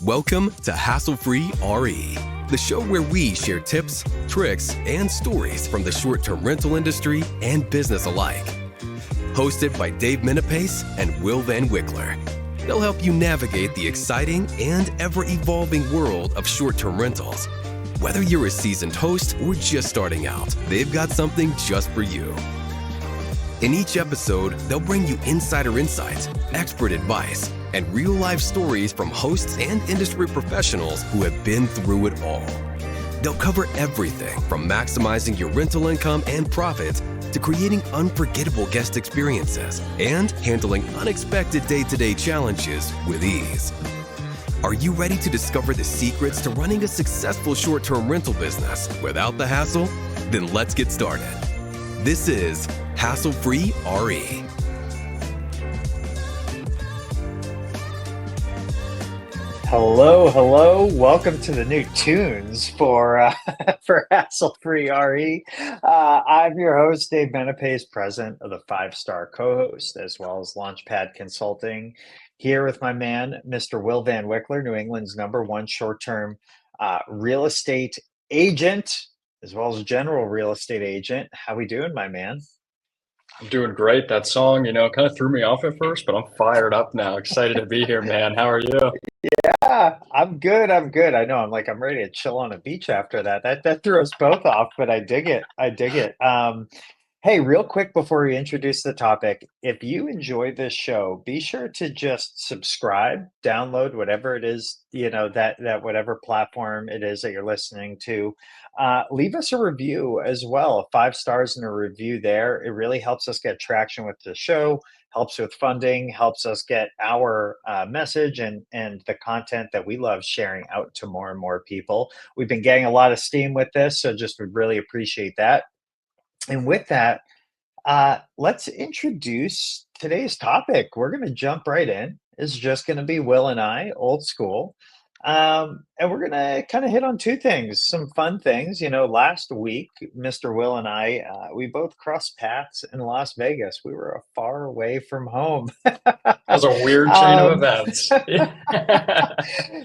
Welcome to Hassle-Free RE, the show where we share tips, tricks, and stories from the short-term rental industry and business alike. Hosted by Dave Menapace and Will Van Wickler. They'll help you navigate the exciting and ever-evolving world of short-term rentals. Whether you're a seasoned host or just starting out, they've got something just for you. In each episode, they'll bring you insider insights, expert advice, and real-life stories from hosts and industry professionals who have been through it all. They'll cover everything from maximizing your rental income and profits to creating unforgettable guest experiences and handling unexpected day-to-day challenges with ease. Are you ready to discover the secrets to running a successful short-term rental business without the hassle? Then let's get started. This is Hassle-Free RE. Hello. Welcome to the new tunes for Hassle-Free RE. I'm your host, Dave Menapace, president of the 5-Star Co-host, as well as Launchpad Consulting. Here with my man, Mr. Will Van Wickler, New England's #1 short-term real estate agent, as well as general real estate agent. How we doing, my man? I'm doing great. That song, kind of threw me off at first, but I'm fired up now. Excited to be here, man. How are you? Yeah, I'm good. I know I'm ready to chill on a beach after that. That threw us both off, but I dig it. Hey, real quick before we introduce the topic, if you enjoy this show, be sure to just subscribe, download whatever it is, that whatever platform it is that you're listening to. Leave us a review as well. 5 stars in a review there. It really helps us get traction with the show, helps with funding, helps us get our message and the content that we love sharing out to more and more people. We've been getting a lot of steam with this, so just would really appreciate that. And with that, let's introduce today's topic. We're going to jump right in. It's just going to be Will and I, old school. And we're going to kind of hit on two things, some fun things. Last week, Mr. Will and I, we both crossed paths in Las Vegas. We were far away from home. That was a weird chain of events.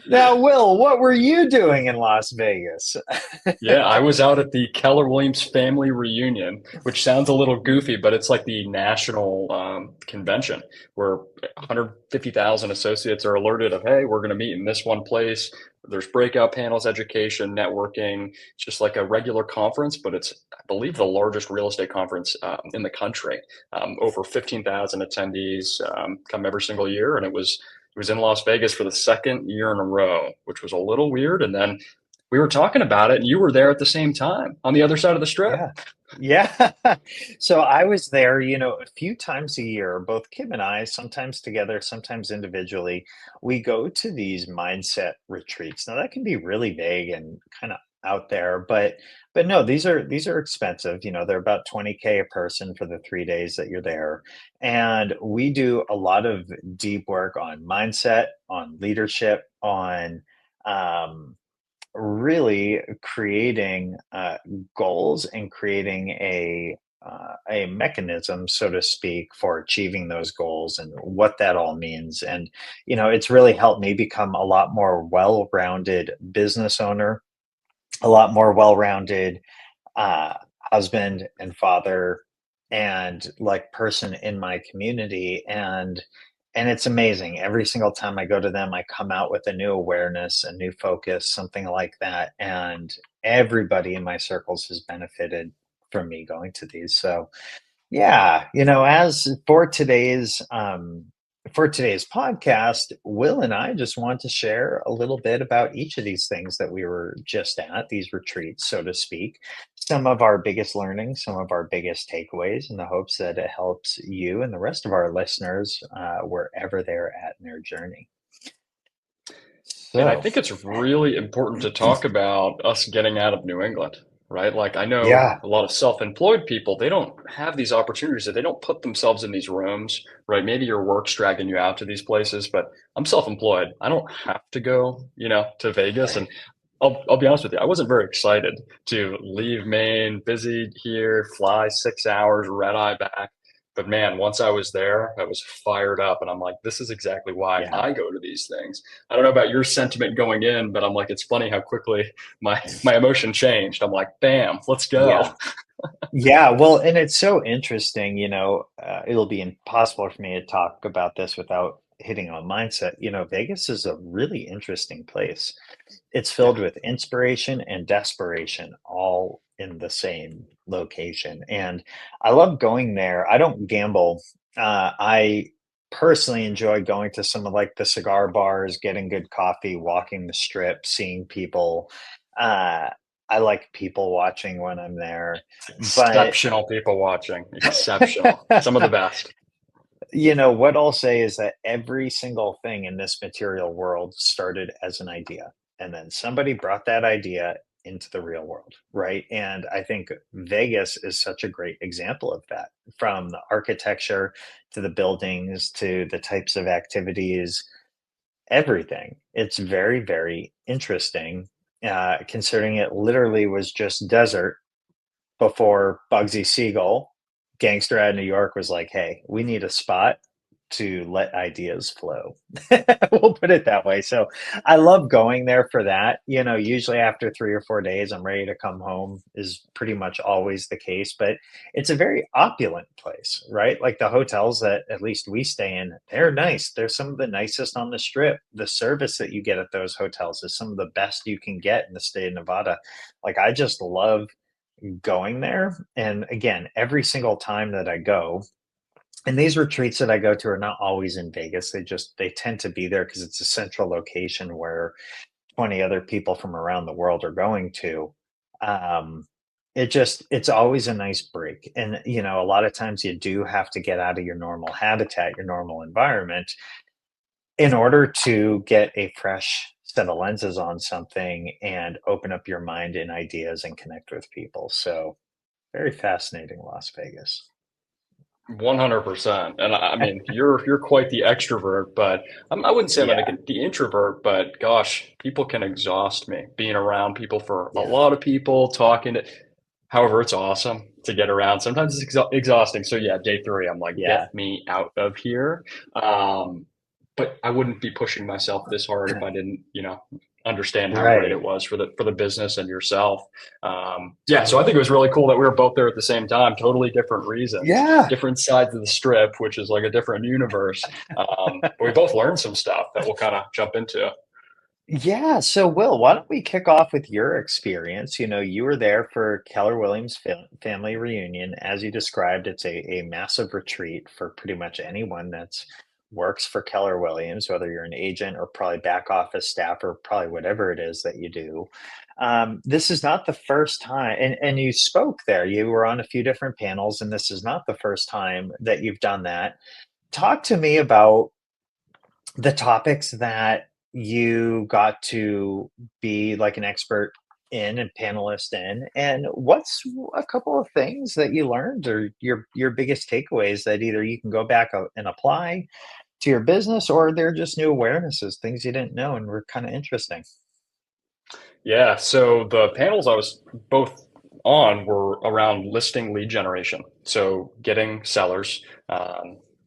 Now, Will, what were you doing in Las Vegas? Yeah, I was out at the Keller Williams Family Reunion, which sounds a little goofy, but it's like the national convention where 150,000 associates are alerted of, hey, we're going to meet in this one place. There's breakout panels, education, networking. It's just like a regular conference, but it's, I believe, the largest real estate conference in the country. Over 15,000 attendees come every single year, and it was in Las Vegas for the second year in a row, which was a little weird. And then we were talking about it, and you were there at the same time on the other side of the strip. Yeah. So I was there, a few times a year, both Kim and I, sometimes together, sometimes individually. We go to these mindset retreats. Now that can be really vague and kind of out there, but no, these are expensive. They're about $20K a person for the 3 days that you're there. And we do a lot of deep work on mindset, on leadership, on really creating goals and creating a mechanism, so to speak, for achieving those goals and what that all means. And it's really helped me become a lot more well-rounded business owner, a lot more well-rounded husband and father, and like person in my community. And it's amazing. Every single time I go to them, I come out with a new awareness, a new focus, something like that. And everybody in my circles has benefited from me going to these. So yeah, as for today's podcast, Will and I just want to share a little bit about each of these things that we were just at, these retreats, so to speak. Some of our biggest learnings, some of our biggest takeaways, in the hopes that it helps you and the rest of our listeners wherever they're at in their journey. And I think it's really important to talk about us getting out of New England, right? Like I know Yeah. a lot of self-employed people, they don't have these opportunities, that they don't put themselves in these rooms, right? Maybe your work's dragging you out to these places, but I'm self-employed. I don't have to go, to Vegas. And I'll be honest with you, I wasn't very excited to leave Maine, busy here, fly 6 hours, red eye back. But man, once I was there, I was fired up, and I'm like, this is exactly why Yeah. I go to these things. I don't know about your sentiment going in, but I'm like, it's funny how quickly my emotion changed. I'm like, bam, let's go. Yeah. Yeah, well, and it's so interesting, it'll be impossible for me to talk about this without hitting on mindset. Vegas is a really interesting place. It's Yeah. filled with inspiration and desperation all in the same location. And I love going there. I don't gamble. I personally enjoy going to some of like the cigar bars, getting good coffee, walking the strip, seeing people. Uh, I like people watching when I'm there. But Exceptional people watching. Exceptional. Some of the best. what I'll say is that every single thing in this material world started as an idea, and then somebody brought that idea into the real world, right? And I think Vegas is such a great example of that, from the architecture to the buildings to the types of activities, everything. It's very, very interesting, considering it literally was just desert before Bugsy Siegel, gangster out of New York, was like, "Hey, we need a spot to let ideas flow." We'll put it that way. So I love going there for that. Usually after 3 or 4 days, I'm ready to come home, is pretty much always the case. But it's a very opulent place, right? Like the hotels that at least we stay in, they're nice. They're some of the nicest on the strip. The service that you get at those hotels is some of the best you can get in the state of Nevada. Like I just love going there. And again, every single time that I go, and these retreats that I go to are not always in Vegas. They tend to be there because it's a central location where 20 other people from around the world are going to. Um, it's always a nice break. And a lot of times you do have to get out of your normal habitat, your normal environment, in order to get a fresh set of lenses on something and open up your mind and ideas and connect with people. So very fascinating, Las Vegas. 100%. And I mean, you're quite the extrovert, but I wouldn't say I'm Yeah, like the introvert, but gosh, people can exhaust me being around people for a yeah, lot of people talking to, however, it's awesome to get around. Sometimes it's exhausting. So yeah, day three, I'm like, yeah. get me out of here. Um, but I wouldn't be pushing myself this hard if I didn't, understand how great Right. it was for the business and yourself. Yeah, so I think it was really cool that we were both there at the same time. Totally different reasons, Yeah. different sides of the strip, which is like a different universe. But we both learned some stuff that we'll kind of jump into. Yeah. So, Will, why don't we kick off with your experience? You were there for Keller Williams Family Reunion. As you described, it's a massive retreat for pretty much anyone that's works for Keller Williams, whether you're an agent or probably back office staff or probably whatever it is that you do. This is not the first time, and you spoke there. You were on a few different panels, and this is not the first time that you've done that. Talk to me about the topics that you got to be like an expert in and panelist in, and what's a couple of things that you learned, or your biggest takeaways that either you can go back and apply to your business, or they're just new awarenesses, things you didn't know and were kind of interesting. Yeah, so the panels I was both on were around listing lead generation. So getting sellers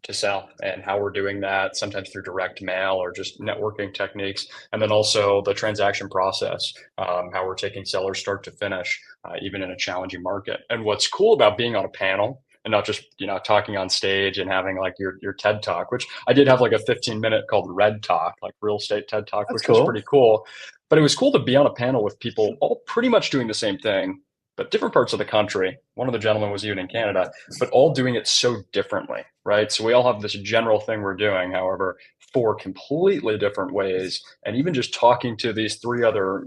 to sell and how we're doing that, sometimes through direct mail or just networking techniques. And then also the transaction process, how we're taking sellers start to finish, even in a challenging market. And what's cool about being on a panel and not just, talking on stage and having like your TED Talk, which I did have like a 15-minute called Red Talk, like real estate TED Talk, That's which was cool. pretty cool. But it was cool to be on a panel with people all pretty much doing the same thing, but different parts of the country. One of the gentlemen was even in Canada, but all doing it so differently, right? So we all have this general thing we're doing, however, four completely different ways. And even just talking to these three other,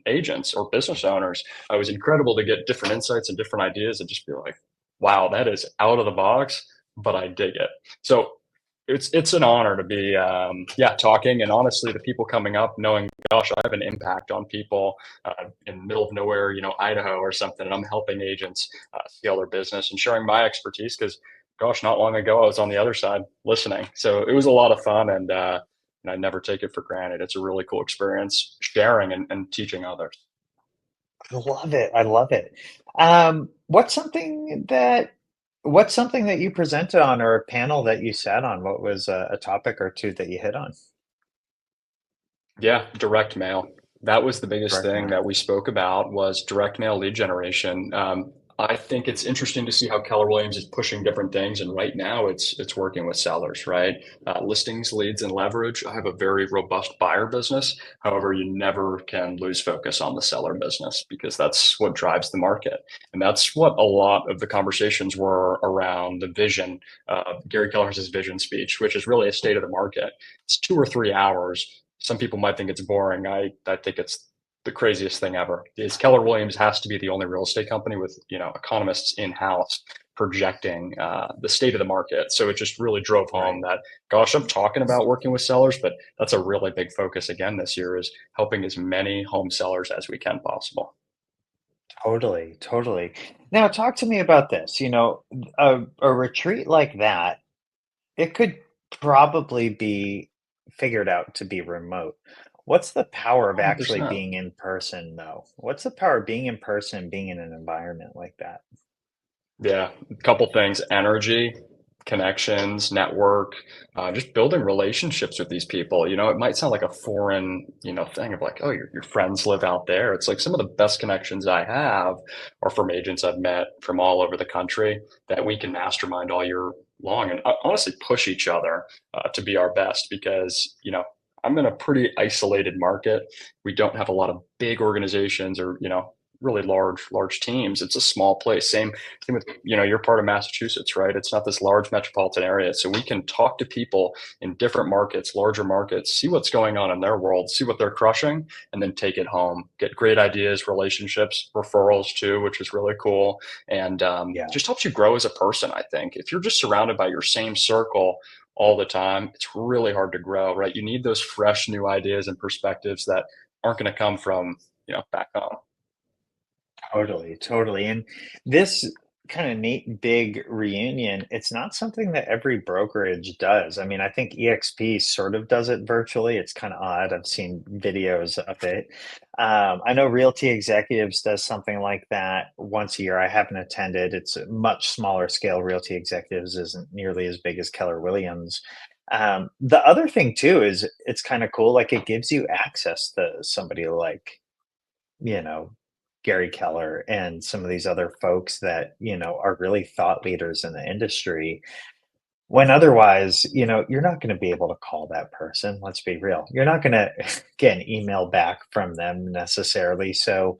agents or business owners, it was incredible to get different insights and different ideas and just be like, wow, that is out of the box, but I dig it. So it's an honor to be talking, and honestly the people coming up knowing, gosh, I have an impact on people in the middle of nowhere, Idaho or something, and I'm helping agents scale their business and sharing my expertise because, gosh, not long ago I was on the other side listening. So it was a lot of fun, and I never take it for granted. It's a really cool experience sharing and teaching others. I love it. I love it. What's something that What's something that you presented on or a panel that you sat on? What was a topic or two that you hit on? Yeah, direct mail. That was the biggest Direct thing mail. that we spoke about was direct mail lead generation. I think it's interesting to see how Keller Williams is pushing different things, and right now it's working with sellers, right? Listings, leads, and leverage. I have a very robust buyer business. However, you never can lose focus on the seller business because that's what drives the market, and that's what a lot of the conversations were around the vision. Gary Keller's vision speech, which is really a state of the market. It's 2 or 3 hours. Some people might think it's boring. I think it's the craziest thing ever. Is Keller Williams has to be the only real estate company with economists in house projecting the state of the market. So it just really drove home Right. that gosh, I'm talking about working with sellers, but that's a really big focus again this year is helping as many home sellers as we can possible. Totally, totally. Now, talk to me about this. A retreat like that, it could probably be figured out to be remote. What's the power of actually 100%. being in person, though? What's the power of being in person, being in an environment like that? Yeah, a couple things, energy, connections, network, just building relationships with these people. It might sound like a foreign, thing of like, oh, your friends live out there. It's like some of the best connections I have are from agents I've met from all over the country that we can mastermind all year long and honestly push each other to be our best because, I'm in a pretty isolated market. We don't have a lot of big organizations or, really large teams. It's a small place. Same with, you're part of Massachusetts, right? It's not this large metropolitan area. So we can talk to people in different markets, larger markets, see what's going on in their world, see what they're crushing, and then take it home. Get great ideas, relationships, referrals too, which is really cool. And Yeah. just helps you grow as a person, I think. If you're just surrounded by your same circle all the time, it's really hard to grow, right? You need those fresh new ideas and perspectives that aren't going to come from, back home. Totally, totally. And this kind of neat big reunion, it's not something that every brokerage does. I mean, I think EXP sort of does it virtually. It's kind of odd. I've seen videos of it. I know Realty Executives does something like that once a year. I haven't attended. It's a much smaller scale. Realty Executives isn't nearly as big as Keller Williams. The other thing too is it's kind of cool. Like it gives you access to somebody like you know, Gary Keller and some of these other folks that, are really thought leaders in the industry. When otherwise, you're not going to be able to call that person. Let's be real. You're not going to get an email back from them necessarily. So,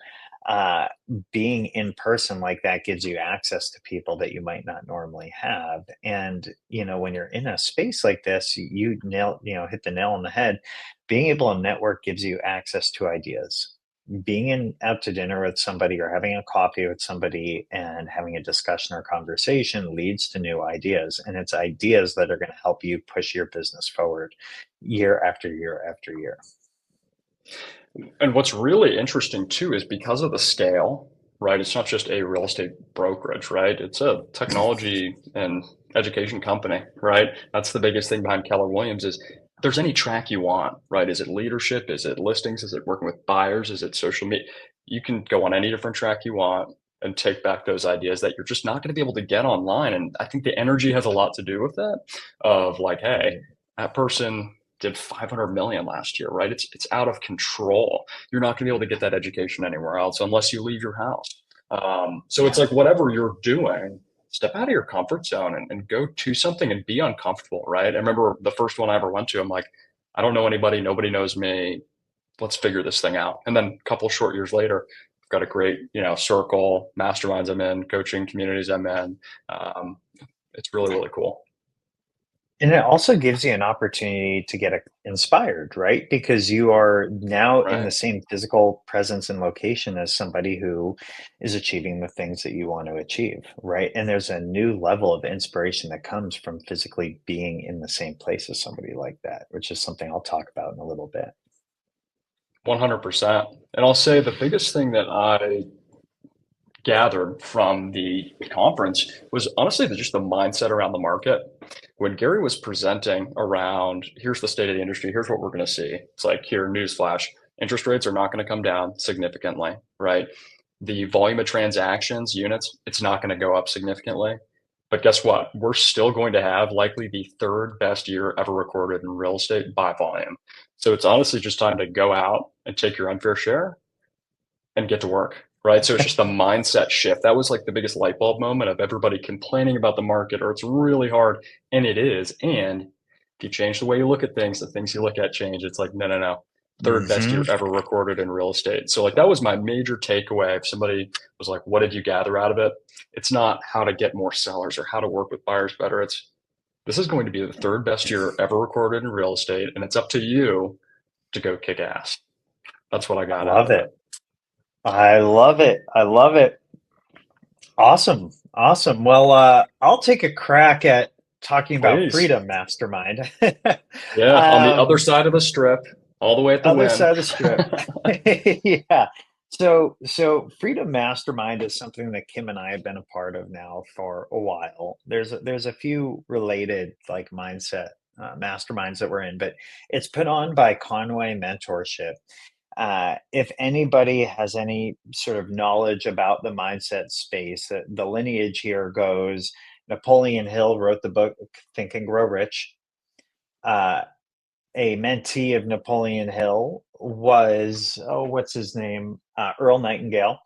uh, being in person like that gives you access to people that you might not normally have. And, when you're in a space like this, hit the nail on the head. Being able to network gives you access to ideas being in out to dinner with somebody or having a coffee with somebody and having a discussion or conversation leads to new ideas and it's ideas that are going to help you push your business forward year after year after year. And what's really interesting too is because of the scale, right? It's not just a real estate brokerage, right? It's a technology and education company, right? That's the biggest thing behind Keller Williams is if there's any track you want, right? Is it leadership? Is it listings? Is it working with buyers? Is it social media? You can go on any different track you want and take back those ideas that you're just not going to be able to get online. And I think the energy has a lot to do with that of like, hey, Right. that person did 500 million last year, right? It's out of control. You're not going to be able to get that education anywhere else unless you leave your house. So it's Yeah. like whatever you're doing, step out of your comfort zone and go to something and be uncomfortable, right? I remember the first one I ever went to, I'm like, I don't know anybody, nobody knows me. Let's figure this thing out. And then a couple short years later, I've got a great, circle, masterminds I'm in, coaching communities I'm in. Um, it's really, really cool. And it also gives you an opportunity to get inspired, right? Because you are now in the Right. same physical presence and location as somebody who is achieving the things that you want to achieve, right? And there's a new level of inspiration that comes from physically being in the same place as somebody like that, which is something I'll talk about in a little bit. 100%. And I'll say the biggest thing that I gathered from the conference was honestly just the mindset around the market. When Gary was presenting around, here's the state of the industry, here's what we're going to see. It's like, here, newsflash, interest rates are not going to come down significantly, right? The volume of transactions, units, it's not going to go up significantly. But guess what? We're still going to have likely the third best year ever recorded in real estate by volume. So it's honestly just time to go out and take your unfair share and get to work, right? So it's just a mindset shift. That was like the biggest light bulb moment of everybody complaining about the market or it's really hard. And it is. And if you change the way you look at things, the things you look at change. It's like, no, no, no. Third best year ever recorded in real estate. So like that was my major takeaway. If somebody was like, what did you gather out of it? It's not how to get more sellers or how to work with buyers better. It's this is going to be the third best year ever recorded in real estate. And it's up to you to go kick ass. That's what I got out of it. I love it. I love it. Awesome. Awesome. Well, I'll take a crack at talking about Please. Freedom Mastermind. Yeah, on the other side of the strip, all the way at the Other win. side of the strip. Yeah. So Freedom Mastermind is something that Kim and I have been a part of now for a while. There's a few related like mindset masterminds that we're in, but it's put on by Conway Mentorship. If anybody has any sort of knowledge about the mindset space, the lineage here goes Napoleon Hill wrote the book Think and Grow Rich. A mentee of Napoleon Hill was, what's his name? Earl Nightingale.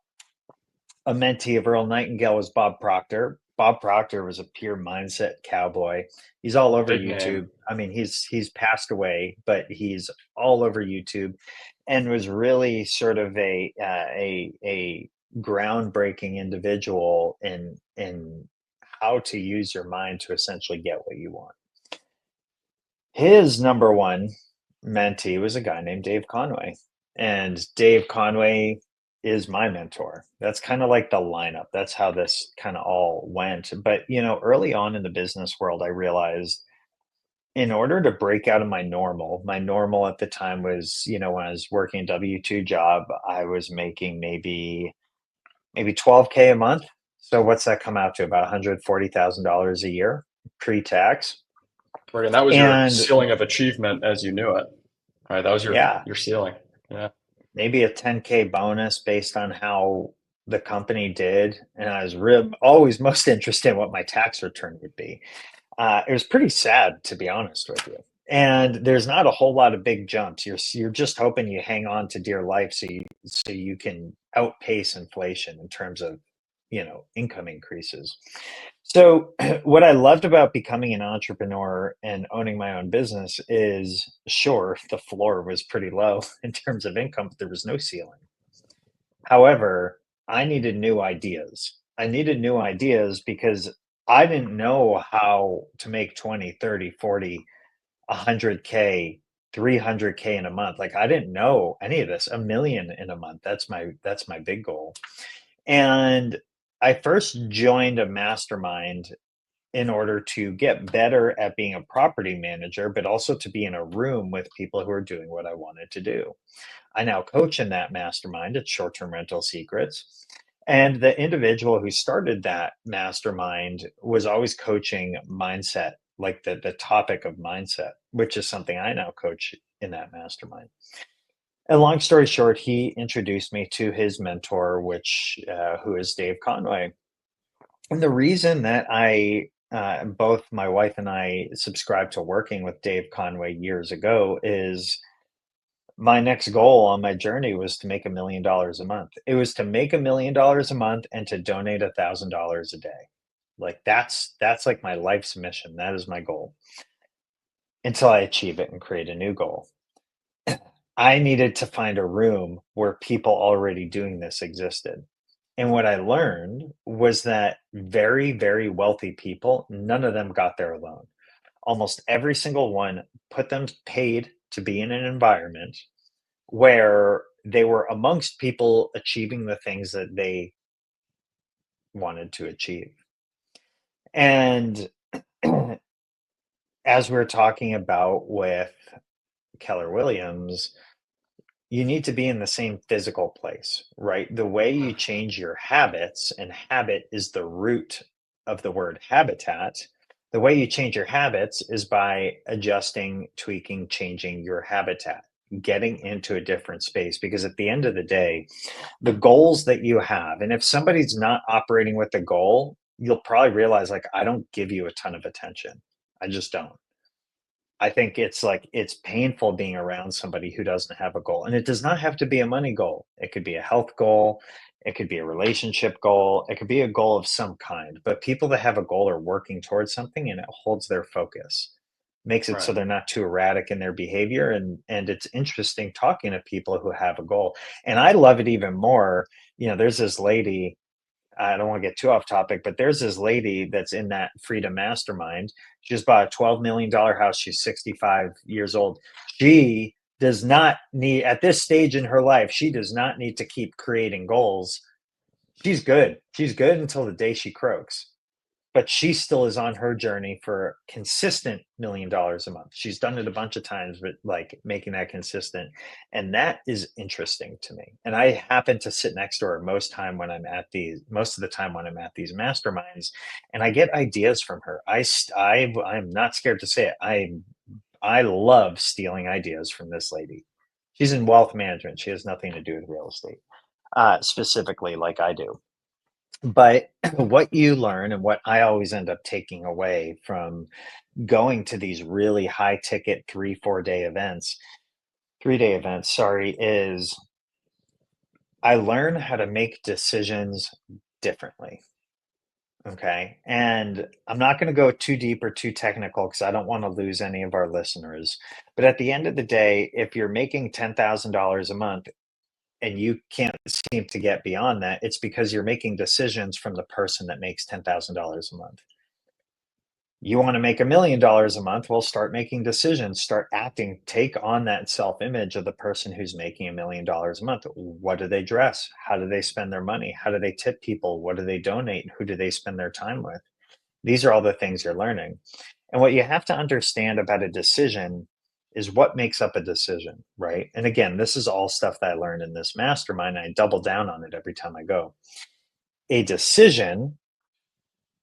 A mentee of Earl Nightingale was Bob Proctor. Bob Proctor was a pure mindset cowboy. He's all over Big YouTube. name. I mean, he's passed away, but he's all over YouTube, and was really sort of a groundbreaking individual in how to use your mind to essentially get what you want. His number one mentee was a guy named Dave Conway, and Dave Conway is my mentor. That's kind of like the lineup. That's how this kind of all went. But, early on in the business world, I realized in order to break out of my normal at the time was, when I was working a W-2 job, I was making maybe 12K a month. So what's that come out to? About $140,000 a year pre-tax. Right, and that was your And ceiling of achievement as you knew it. Right, that was your yeah, ceiling. Yeah. maybe a 10K bonus based on how the company did. And I was always most interested in what my tax return would be. It was pretty sad, to be honest with you. And there's not a whole lot of big jumps. You're just hoping you hang on to dear life so you can outpace inflation in terms of income increases. So what I loved about becoming an entrepreneur and owning my own business is, sure, the floor was pretty low in terms of income, but there was no ceiling. However, I needed new ideas. I needed new ideas because I didn't know how to make 20, 30, 40, 100K, 300K in a month. Like I didn't know any of this. 1 million in a month. That's my big goal. And I first joined a mastermind in order to get better at being a property manager, but also to be in a room with people who are doing what I wanted to do. I now coach in that mastermind. It's Short-Term Rental Secrets. And the individual who started that mastermind was always coaching mindset, like the topic of mindset, which is something I now coach in that mastermind. And long story short, he introduced me to his mentor, who is Dave Conway. And the reason that both my wife and I subscribed to working with Dave Conway years ago is my next goal on my journey was to make $1 million a month. It was to make $1 million a month and to donate $1,000 a day. Like that's like my life's mission. That is my goal until I achieve it and create a new goal. I needed to find a room where people already doing this existed. And what I learned was that very, very wealthy people, none of them got there alone. Almost every single one paid to be in an environment where they were amongst people achieving the things that they wanted to achieve. And as we're talking about with Keller Williams, you need to be in the same physical place, right? The way you change your habits, and habit is the root of the word habitat. The way you change your habits is by adjusting, tweaking, changing your habitat, getting into a different space. Because at the end of the day, the goals that you have, and if somebody's not operating with a goal, you'll probably realize, like, I don't give you a ton of attention. I just don't. I think it's like it's painful being around somebody who doesn't have a goal. And it does not have to be a money goal. It could be a health goal, it could be a relationship goal, it could be a goal of some kind. But people that have a goal are working towards something and it holds their focus. Makes it so Right. they're not too erratic in their behavior. And it's interesting talking to people who have a goal. And I love it even more. There's this lady, I don't want to get too off topic, but there's this lady that's in that Freedom Mastermind. She just bought a $12 million house. She's 65 years old. She does not need, at this stage in her life, she does not need to keep creating goals. She's good. She's good until the day she croaks. But she still is on her journey for consistent $1 million a month. She's done it a bunch of times, but like making that consistent. And that is interesting to me. And I happen to sit next to her most of the time when I'm at these masterminds, and I get ideas from her. I'm not scared to say it. I love stealing ideas from this lady. She's in wealth management. She has nothing to do with real estate, specifically like I do. But what you learn and what I always end up taking away from going to these really high ticket 3-day events, sorry, is I learn how to make decisions differently. Okay. And I'm not going to go too deep or too technical because I don't want to lose any of our listeners. But at the end of the day, if you're making $10,000 a month and you can't seem to get beyond that, it's because you're making decisions from the person that makes $10,000 a month. You want to make $1 million a month? Well, start making decisions, start acting, take on that self-image of the person who's making $1 million a month. What do they dress? How do they spend their money? How do they tip people? What do they donate? Who do they spend their time with? These are all the things you're learning. And what you have to understand about a decision is what makes up a decision, right? And again, this is all stuff that I learned in this mastermind. I double down on it every time I go. A decision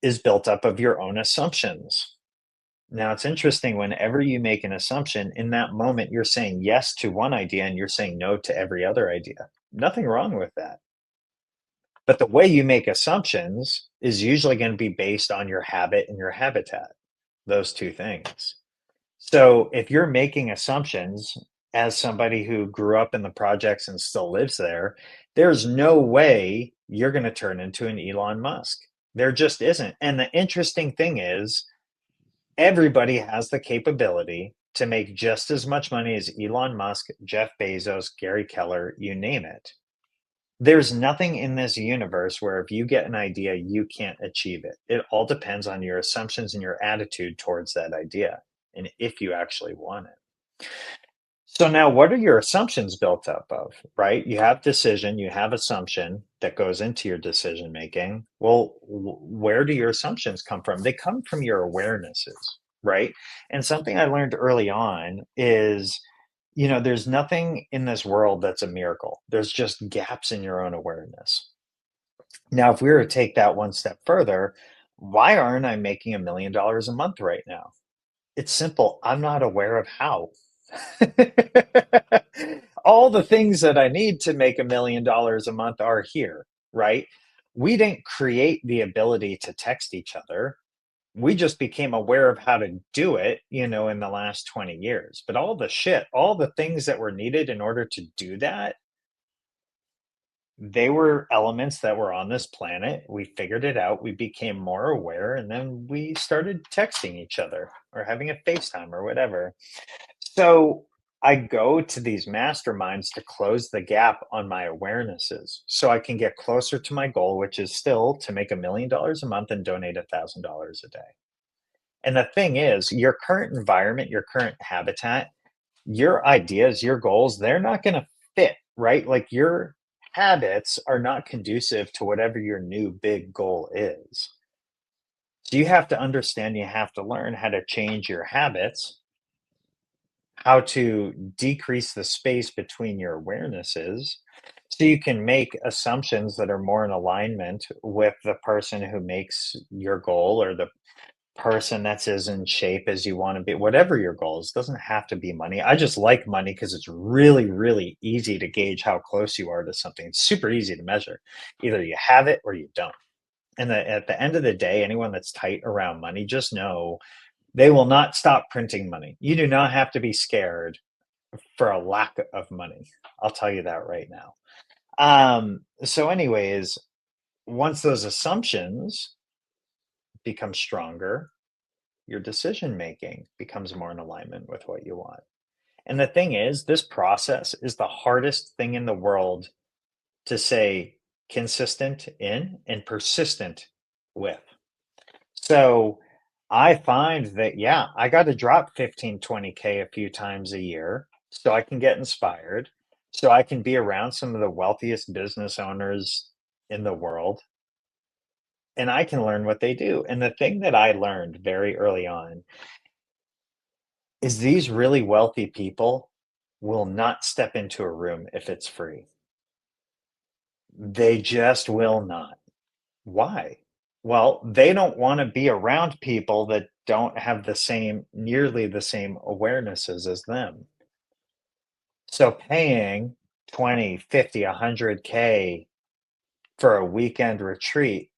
is built up of your own assumptions. Now, it's interesting, whenever you make an assumption, in that moment, you're saying yes to one idea and you're saying no to every other idea. Nothing wrong with that. But the way you make assumptions is usually going to be based on your habit and your habitat, those two things. So if you're making assumptions as somebody who grew up in the projects and still lives there, there's no way you're going to turn into an Elon Musk. There just isn't. And the interesting thing is, everybody has the capability to make just as much money as Elon Musk, Jeff Bezos, Gary Keller, you name it. There's nothing in this universe where if you get an idea, you can't achieve it. It all depends on your assumptions and your attitude towards that idea and if you actually want it. So now, what are your assumptions built up of, right? You have decision, you have assumption that goes into your decision making. Well, where do your assumptions come from? They come from your awarenesses, right? And something I learned early on is, there's nothing in this world that's a miracle. There's just gaps in your own awareness. Now, if we were to take that one step further, why aren't I making $1 million a month right now? It's simple. I'm not aware of how. All the things that I need to make $1 million a month are here, right? We didn't create the ability to text each other. We just became aware of how to do it, in the last 20 years. But all the things that were needed in order to do that, they were elements that were on this planet. We figured it out. We became more aware, and then we started texting each other or having a FaceTime or whatever. So I go to these masterminds to close the gap on my awarenesses so I can get closer to my goal, which is still to make $1 million a month and donate $1,000 a day. And the thing is, your current environment, your current habitat, your ideas, your goals, they're not going to fit, right? Like, your habits are not conducive to whatever your new big goal is. So you have to understand, you have to learn how to change your habits, how to decrease the space between your awarenesses so you can make assumptions that are more in alignment with the person who makes your goal, or the person that's as in shape as you want to be, whatever your goal is. It doesn't have to be money. I just like money because it's really, really easy to gauge how close you are to something. It's super easy to measure. Either you have it or you don't. And at the end of the day, anyone that's tight around money, just know they will not stop printing money. You do not have to be scared for a lack of money. I'll tell you that right now. So anyways, once those assumptions become stronger, your decision making becomes more in alignment with what you want. And the thing is, this process is the hardest thing in the world to say consistent in and persistent with. So I find that, yeah, I got to drop 15, 20K a few times a year so I can get inspired, so I can be around some of the wealthiest business owners in the world, and I can learn what they do. And the thing that I learned very early on is these really wealthy people will not step into a room if it's free. They just will not. Why? Well, they don't want to be around people that don't have nearly the same awarenesses as them. So paying 20, 50, 100K for a weekend retreat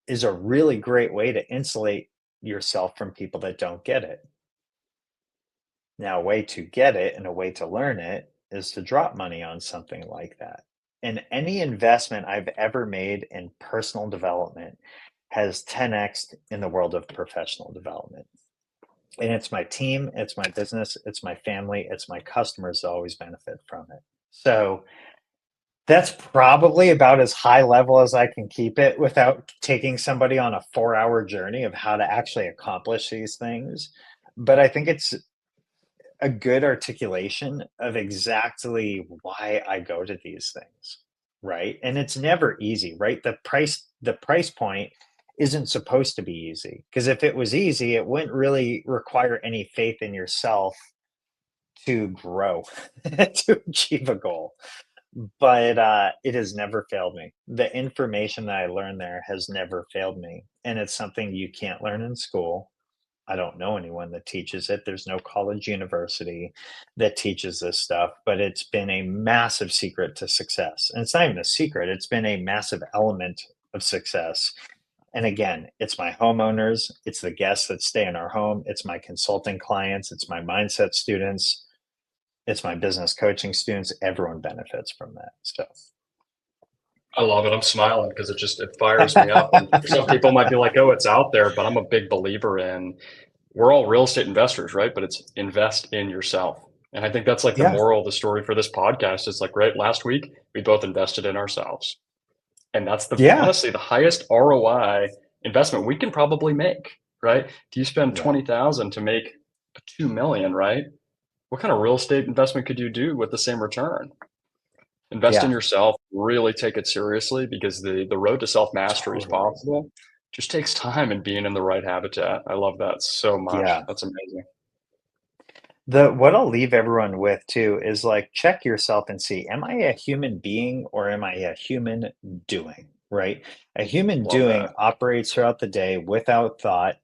is a really great way to insulate yourself from people that don't get it. Now, a way to get it and a way to learn it is to drop money on something like that. And any investment I've ever made in personal development has 10x in the world of professional development. And it's my team, it's my business, it's my family, it's my customers that always benefit from it. So that's probably about as high level as I can keep it without taking somebody on a 4-hour journey of how to actually accomplish these things. But I think it's a good articulation of exactly why I go to these things, right? And it's never easy, right? The price point isn't supposed to be easy, because if it was easy, it wouldn't really require any faith in yourself to grow, to achieve a goal. But it has never failed me. The information that I learned there has never failed me. And it's something you can't learn in school. I don't know anyone that teaches it. There's no college university that teaches this stuff, but it's been a massive secret to success. And it's not even a secret, it's been a massive element of success. And again, it's my homeowners, it's the guests that stay in our home, it's my consulting clients, it's my mindset students, it's my business coaching students. Everyone benefits from that. So I love it. I'm smiling because it fires me up. And some people might be like, oh, it's out there, but I'm a big believer in we're all real estate investors, right? But it's invest in yourself. And I think that's like the yeah, moral of the story for this podcast. It's like, right, last week we both invested in ourselves. And that's yeah, honestly the highest ROI investment we can probably make, right? If you spend yeah, 20,000 to make 2 million, right? What kind of real estate investment could you do with the same return? Invest in yeah, yourself, really take it seriously, because the road to self-mastery is totally. possible. Just takes time and being in the right habitat. I love that so much. Yeah. That's amazing. What I'll leave everyone with too is like check yourself and see, am I a human being or am I a human doing? Right? A human Love doing that. operates throughout the day without thought.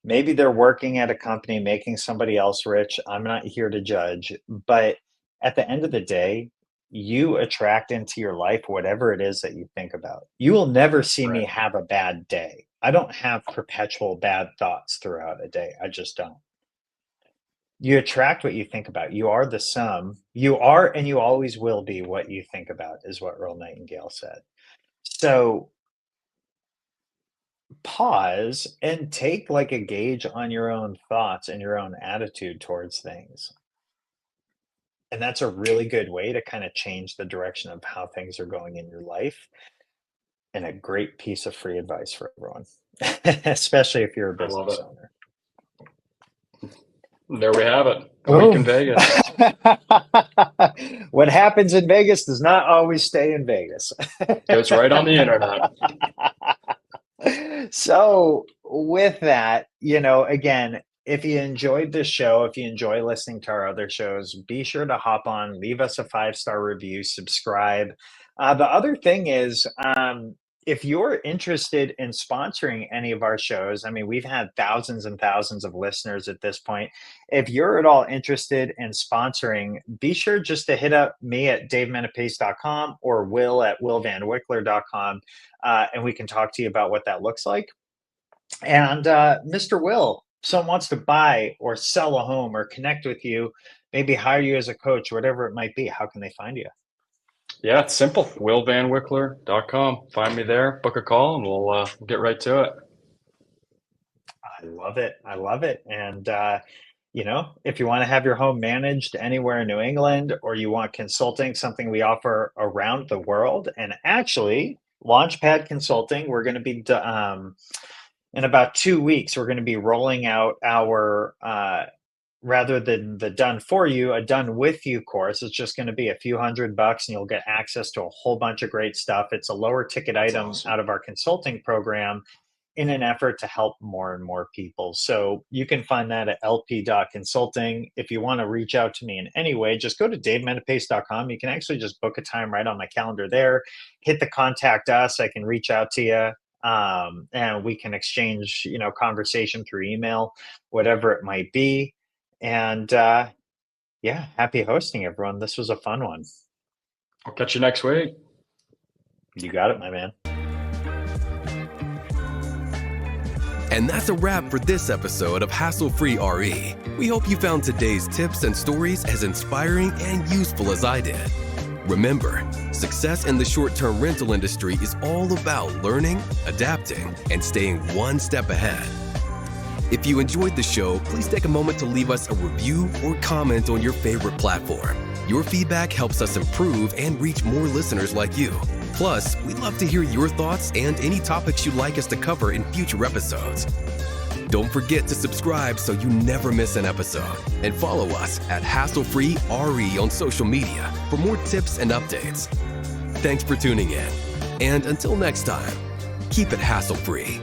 Maybe they're working at a company making somebody else rich. I'm not here to judge, but at the end of the day, you attract into your life whatever it is that you think about. You will never see me Right. have a bad day. I don't have perpetual bad thoughts throughout a day. I just don't. You attract what you think about. You are the sum. You are and you always will be what you think about, is what Earl Nightingale said. So pause and take like a gauge on your own thoughts and your own attitude towards things. And that's a really good way to kind of change the direction of how things are going in your life. And a great piece of free advice for everyone, especially if you're a I love business it. owner. There we have it. A week in Boom. Vegas. What happens in Vegas does not always stay in Vegas. Goes right on the internet. So, with that, again, if you enjoyed this show, if you enjoy listening to our other shows, be sure to hop on, leave us a 5-star review, subscribe. The other thing is, if you're interested in sponsoring any of our shows, I mean, we've had thousands and thousands of listeners at this point. If you're at all interested in sponsoring, be sure just to hit up me at davemenapace.com or Will at willvanwickler.com, and we can talk to you about what that looks like. And Mr. Will, someone wants to buy or sell a home or connect with you, maybe hire you as a coach, whatever it might be, how can they find you? Yeah, it's simple. willvanwickler.com. Find me there, book a call, and we'll get right to it. I love it. I love it. And, if you want to have your home managed anywhere in New England, or you want consulting, something we offer around the world, and actually Launchpad Consulting, we're going to be, in about 2 weeks, we're going to be rolling out our, rather than the done for you, a done with you course. It's just going to be a few $100 and you'll get access to a whole bunch of great stuff. It's a lower ticket item awesome. out of our consulting program in an effort to help more and more people. So you can find that at lp.consulting. If you want to reach out to me in any way, just go to davemenapace.com. You can actually just book a time right on my calendar there, hit the contact us. I can reach out to you. And we can exchange, conversation through email, whatever it might be. And happy hosting, everyone. This was a fun one. I'll catch you next week. You got it, my man. And that's a wrap for this episode of Hassle-Free RE. We hope you found today's tips and stories as inspiring and useful as I did. Remember, success in the short-term rental industry is all about learning, adapting, and staying one step ahead. If you enjoyed the show, please take a moment to leave us a review or comment on your favorite platform. Your feedback helps us improve and reach more listeners like you. Plus, we'd love to hear your thoughts and any topics you'd like us to cover in future episodes. Don't forget to subscribe so you never miss an episode. And follow us at Hassle-Free RE on social media for more tips and updates. Thanks for tuning in. And until next time, keep it hassle-free.